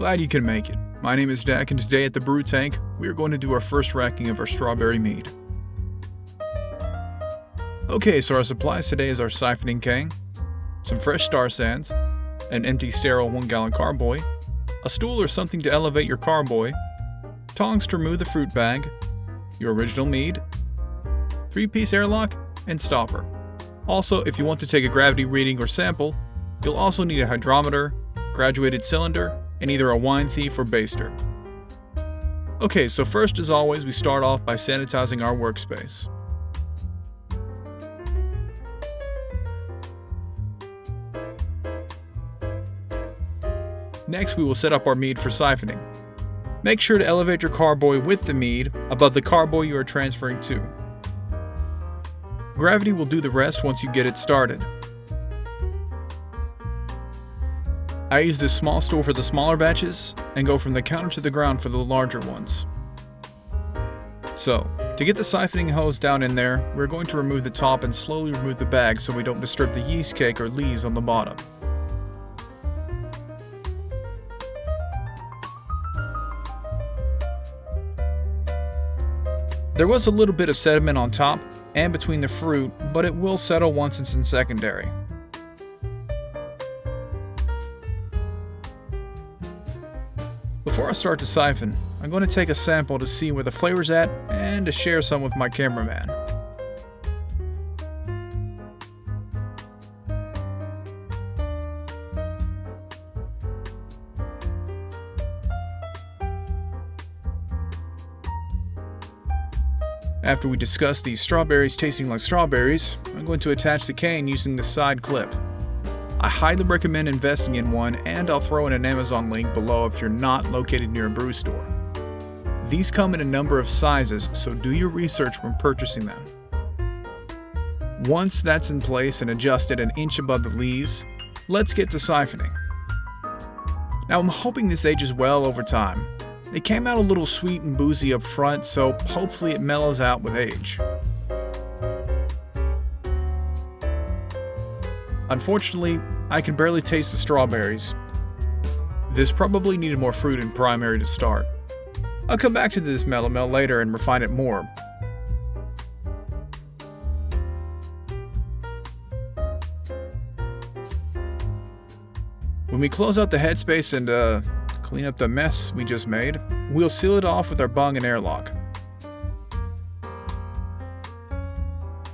Glad you can make it. My name is Dak, and today at the brew tank, we are going to do our first racking of our strawberry mead. Okay, so our supplies today is our siphoning cane, some fresh star sands, an empty sterile 1-gallon carboy, a stool or something to elevate your carboy, tongs to remove the fruit bag, your original mead, 3-piece airlock, and stopper. Also, if you want to take a gravity reading or sample, you'll also need a hydrometer, graduated cylinder, and either a wine thief or baster. Okay, so first as always, we start off by sanitizing our workspace. Next, we will set up our mead for siphoning. Make sure to elevate your carboy with the mead above the carboy you are transferring to. Gravity will do the rest once you get it started. I use this small stool for the smaller batches and go from the counter to the ground for the larger ones. So, to get the siphoning hose down in there, we're going to remove the top and slowly remove the bag so we don't disturb the yeast cake or lees on the bottom. There was a little bit of sediment on top and between the fruit, but it will settle once it's in secondary. Before I start to siphon, I'm going to take a sample to see where the flavor's at and to share some with my cameraman. After we discuss these strawberries tasting like strawberries, I'm going to attach the cane using the side clip. I highly recommend investing in one, and I'll throw in an Amazon link below if you're not located near a brew store. These come in a number of sizes, so do your research when purchasing them. Once that's in place and adjusted an inch above the lees, let's get to siphoning. Now I'm hoping this ages well over time. It came out a little sweet and boozy up front, so hopefully it mellows out with age. Unfortunately, I can barely taste the strawberries. This probably needed more fruit and primary to start. I'll come back to this Melomel later and refine it more. When we close out the headspace and clean up the mess we just made, we'll seal it off with our bung and airlock.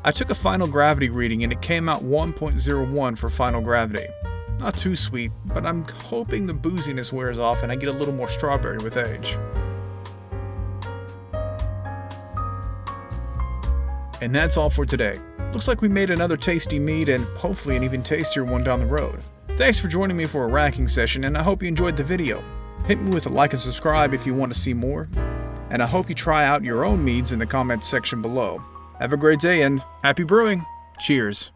I took a final gravity reading and it came out 1.01 for final gravity. Not too sweet, but I'm hoping the booziness wears off and I get a little more strawberry with age. And that's all for today. Looks like we made another tasty mead and hopefully an even tastier one down the road. Thanks for joining me for a racking session, and I hope you enjoyed the video. Hit me with a like and subscribe if you want to see more, and I hope you try out your own meads in the comments section below. Have a great day and happy brewing! Cheers!